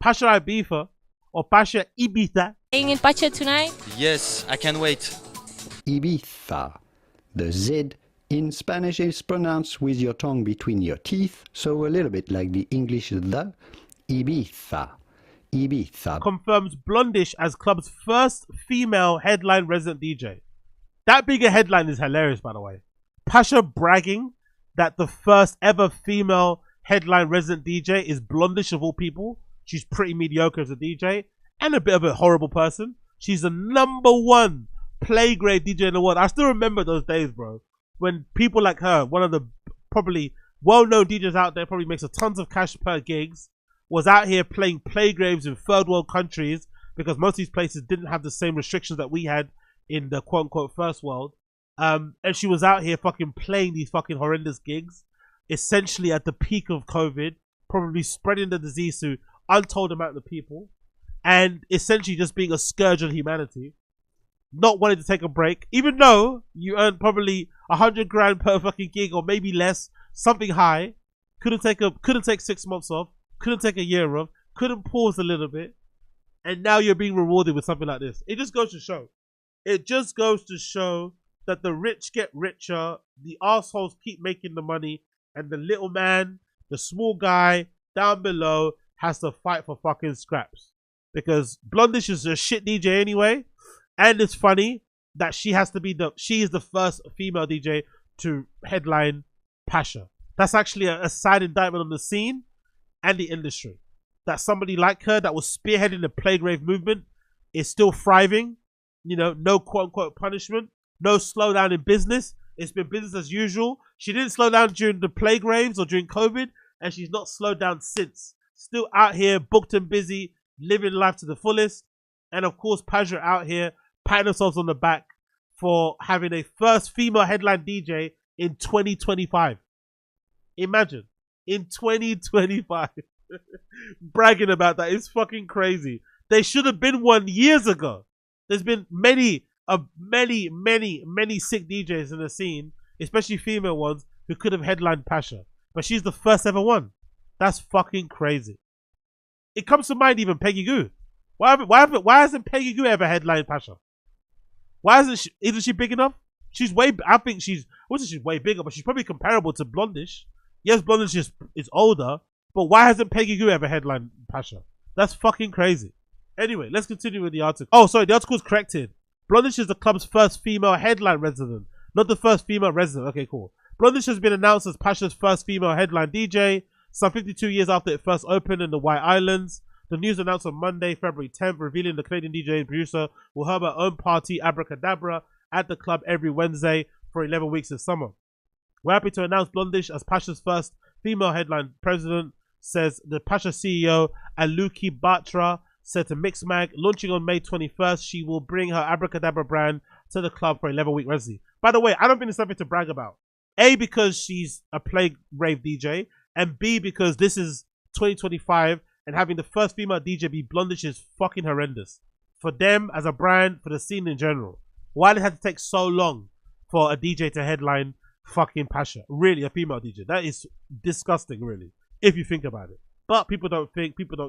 Pacha Ibiza or Pacha Ibiza. Playing in Pacha tonight? Yes, I can't wait. Ibiza. The Z in Spanish is pronounced with your tongue between your teeth, so a little bit like the English the. Ibiza. Ibiza. Confirms Blondish as club's first female headline resident DJ. That being a headline is hilarious, by the way. Pacha bragging that the first ever female headline resident DJ is Blondish of all people. She's pretty mediocre as a DJ and a bit of a horrible person. She's the #1 play grade DJ in the world. I still remember those days, bro, when people like her, one of the probably well-known DJs out there, probably makes a tons of cash per gigs, was out here playing play graves in third world countries because most of these places didn't have the same restrictions that we had in the quote-unquote first world. And she was out here fucking playing these fucking horrendous gigs, essentially at the peak of COVID, probably spreading the disease to untold amount of people, and essentially just being a scourge on humanity, not wanting to take a break, even though you earn probably 100 grand per fucking gig or maybe less, something high. Couldn't take 6 months off, couldn't take a year off, couldn't pause a little bit, and now you're being rewarded with something like this. It just goes to show. It just goes to show that the rich get richer, the assholes keep making the money, and the little man, the small guy down below, has to fight for fucking scraps. Because Blondish is a shit DJ anyway, and it's funny that she is the first female DJ to headline Pacha. That's actually a sad indictment on the scene and the industry. That somebody like her that was spearheading the Playgrave movement is still thriving. You know, no quote-unquote punishment, no slowdown in business. It's been business as usual. She didn't slow down during the Playgraves or during COVID, and she's not slowed down since. Still out here, booked and busy, living life to the fullest. And of course, Pacha out here patting themselves on the back for having a first female headline DJ in 2025. Imagine, in 2025. Bragging about that is fucking crazy. They should have been one years ago. There's been many sick DJs in the scene, especially female ones, who could have headlined Pacha. But she's the first ever one. That's fucking crazy. It comes to mind even Peggy Goo. Why hasn't Peggy Goo ever headlined Pacha? Why isn't she big enough? I think she's way bigger, but she's probably comparable to Blondish. Yes, Blondish is older, but why hasn't Peggy Goo ever headlined Pacha? That's fucking crazy. Anyway, let's continue with the article. Oh, sorry, the article's corrected. Blondish is the club's first female headline resident, not the first female resident. Okay, cool. Blondish has been announced as Pacha's first female headline DJ, some 52 years after it first opened in the White Islands. The news announced on Monday, February 10th, revealing the Canadian DJ and producer will have her own party, Abracadabra, at the club every Wednesday for 11 weeks this summer. We're happy to announce Blondish as Pacha's first female headline president, says the Pacha CEO, Aluki Batra, said to Mixmag. Launching on May 21st, she will bring her Abracadabra brand to the club for 11-week residency. By the way, I don't think it's something to brag about. A, because she's a play rave DJ, and B, because this is 2025, and having the first female DJ be Blondish is fucking horrendous. For them, as a brand, for the scene in general. Why did it have to take so long for a DJ to headline fucking Pacha? Really, a female DJ. That is disgusting, really, if you think about it. But people don't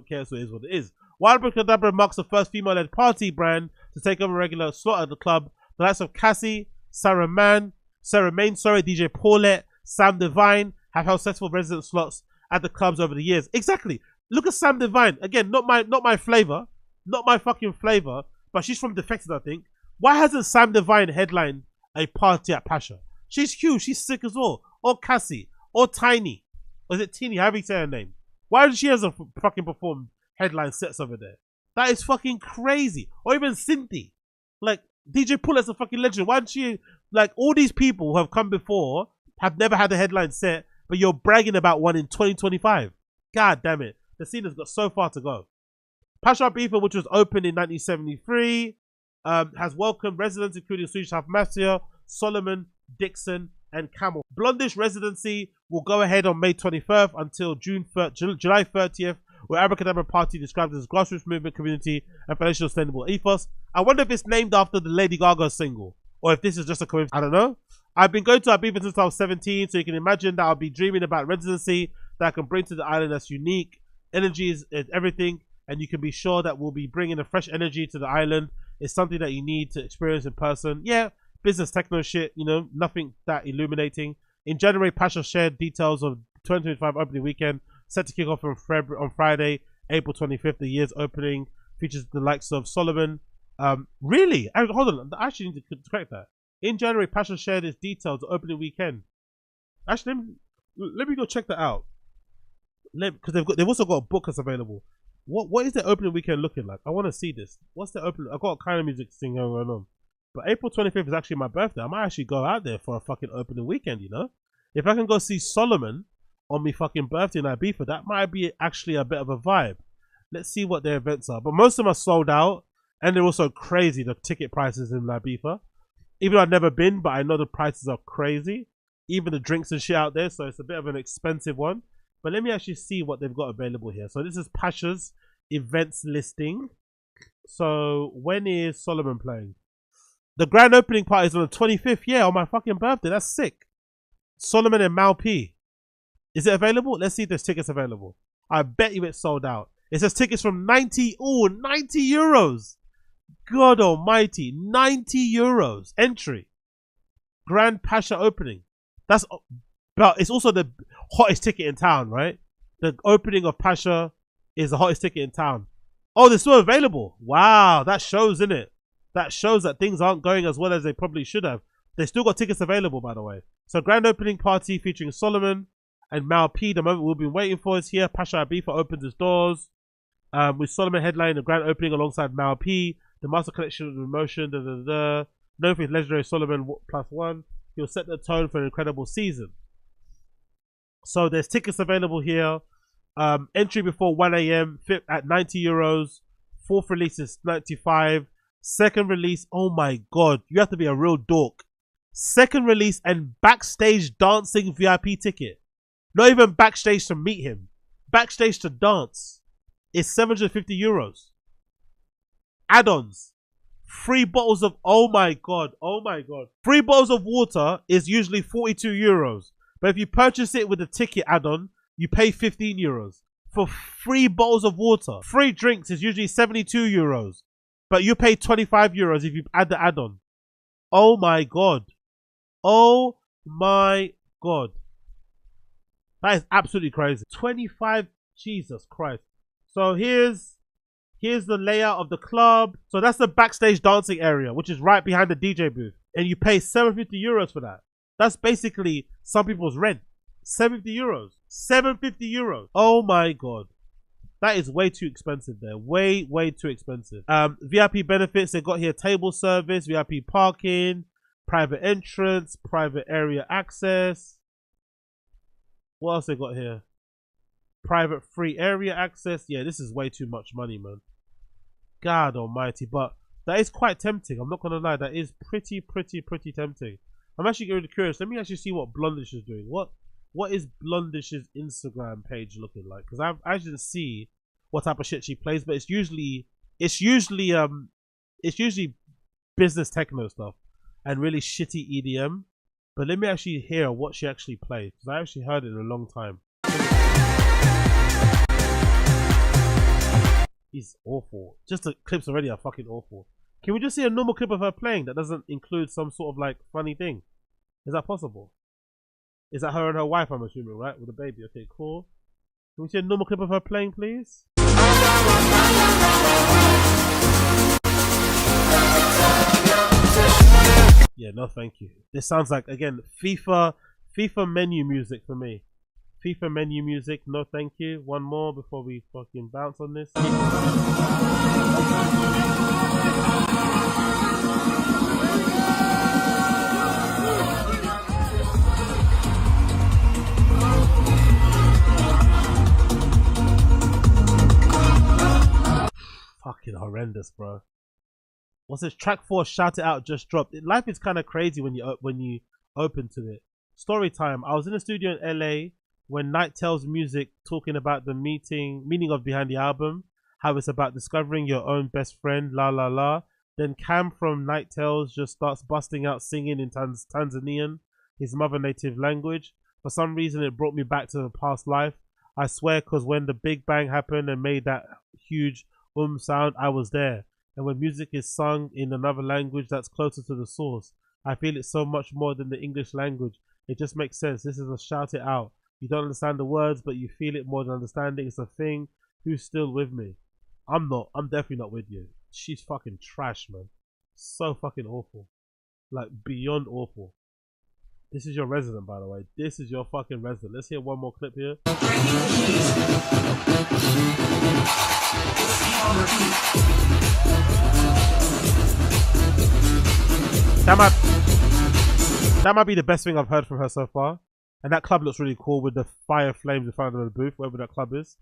care, so it is what it is. While Abracadabra marks the first female-led party brand to take over a regular slot at the club, the likes of Cassie, Sarah Main, DJ Paulette, Sam Divine have held successful resident slots at the clubs over the years. Exactly. Look at Sam Divine. Again, not my flavor. Not my fucking flavor. But she's from Defected, I think. Why hasn't Sam Divine headlined a party at Pacha? She's huge. She's sick as well. Or Cassie. Or Tiny. Or is it Teeny? How do you say her name? Why does she have fucking perform headline sets over there? That is fucking crazy. Or even Cynthia. Like, DJ Paulette's a fucking legend. Why don't she... Like, all these people who have come before have never had a headline set, but you're bragging about one in 2025. God damn it. The scene has got so far to go. Pacha Ibiza, which was opened in 1973, has welcomed residents including Swedish House Mafia, Solomon, Dixon, and Camel. Blondish residency will go ahead on May 21st until July 30th, where Abracadabra Party described as grassroots movement, community, and financial sustainable ethos. I wonder if it's named after the Lady Gaga single, or if this is just a coincidence. I don't know. I've been going to Ibiza since I was 17, so you can imagine that I'll be dreaming about residency that I can bring to the island that's unique. Energy is everything. and you can be sure that we'll be bringing a fresh energy to the island. It's something that you need to experience in person. Yeah, business techno shit, you know, nothing that illuminating. In January, Pacha shared details of 2025 opening weekend, set to kick off on Friday, April 25th. The year's opening features the likes of Solomon. Really? Hold on, I actually need to correct that. In January, Pacha shared its details of opening weekend. Actually, let me go check that out. Because they've also got bookers available. What is the opening weekend looking like? I want to see this. What's the opening? I've got a kind of music thing going on. But April 25th is actually my birthday. I might actually go out there for a fucking opening weekend, you know? If I can go see Solomon on my fucking birthday in Ibiza, that might be actually a bit of a vibe. Let's see what their events are. But most of them are sold out. And they're also crazy, the ticket prices in Ibiza. Even though I've never been, but I know the prices are crazy. Even the drinks and shit out there. So it's a bit of an expensive one. But let me actually see what they've got available here. So this is Pacha's events listing. So when is Solomon playing? The grand opening party is on the 25th. Yeah, on my fucking birthday. That's sick. Solomon and Mal P. Is it available? Let's see if there's tickets available. I bet you it's sold out. It says tickets from 90 euros. God almighty. 90 euros. Entry. Grand Pacha opening. But it's also the hottest ticket in town, right? The opening of Pacha is the hottest ticket in town. Oh, they're still available. Wow, that shows, innit? That shows that things aren't going as well as they probably should have. They still got tickets available, by the way. So grand opening party featuring Solomon and Mal P. The moment we've been waiting for is here. Pacha Ibiza opens its doors. With Solomon headlining the grand opening alongside Mal P. The master collection of emotion. Known for his legendary Solomon +1. He'll set the tone for an incredible season. So there's tickets available here. Entry before 1 a.m. at 90 euros. Fourth release is 95. Second release, oh my god, you have to be a real dork. Second release and backstage dancing VIP ticket. Not even backstage to meet him. Backstage to dance is 750 euros. Add-ons. Free bottles of, oh my god. Free bottles of water is usually 42 euros. But if you purchase it with a ticket add-on, you pay 15 euros. For free bottles of water. Free drinks is usually 72 euros. But you pay 25 euros if you add the add-on. Oh my god. Oh my god. That is absolutely crazy. 25, Jesus Christ. So here's the layout of the club. So that's the backstage dancing area, which is right behind the DJ booth. And you pay 750 euros for that. That's basically some people's rent. 750 euros. 750 euros. Oh my god. That is way too expensive there. Way too expensive. VIP benefits. They've got here table service, VIP parking, private entrance, private area access. What else they got here? Private free area access. Yeah, this is way too much money, man. God almighty. But that is quite tempting. I'm not going to lie. That is pretty tempting. I'm actually really curious. Let me actually see what Blondish is doing. What is Blondish's Instagram page looking like? Because I didn't see what type of shit she plays, but it's usually business techno stuff and really shitty EDM. But let me actually hear what she actually plays, because I actually heard it in a long time. He's awful. Just the clips already are fucking awful. Can we just see a normal clip of her playing that doesn't include some sort of like funny thing? Is that possible? Is that her and her wife, I'm assuming, right? With a baby. Okay, cool. Can we see a normal clip of her playing, please? Yeah, no thank you. This sounds like, again, FIFA menu music for me. FIFA menu music, no thank you. One more before we fucking bounce on this. Fucking horrendous, bro. What's this? Track 4, Shout It Out, just dropped. Life is kind of crazy when you open to it. Story time. I was in a studio in LA when Night Tales Music talking about the meaning of behind the album, how it's about discovering your own best friend, la la la. Then Cam from Night Tales just starts busting out singing in Tanzanian, his mother native language. For some reason, it brought me back to a past life. I swear, cause when the Big Bang happened and made that huge sound, I was there. And when music is sung in another language that's closer to the source, I feel it so much more than the English language. It just makes sense. This is a shout it out. You don't understand the words, but you feel it more than understanding. It's a thing. Who's still with me? I'm not. I'm definitely not with you. She's fucking trash, man. So fucking awful. Like, beyond awful. This is your resident, by the way. This is your fucking resident. Let's hear one more clip here. That might be the best thing I've heard from her so far. And that club looks really cool with the fire flames in front of the booth, wherever that club is.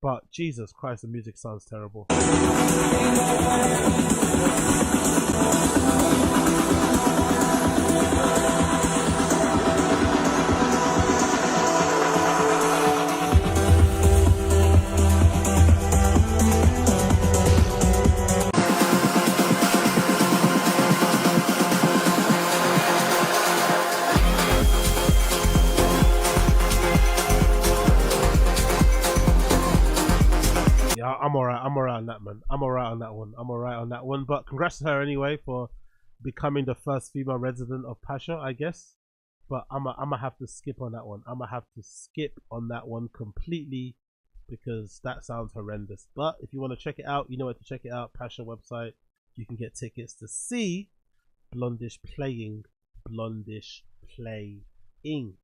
But Jesus Christ, the music sounds terrible. I'm alright on that, man. I'm alright on that one. But congrats to her anyway for becoming the first female resident of Pacha, I guess. But I'ma have to skip on that one. I'ma have to skip on that one completely because that sounds horrendous. But if you want to check it out, you know where to check it out. Pacha website. You can get tickets to see Blondish playing.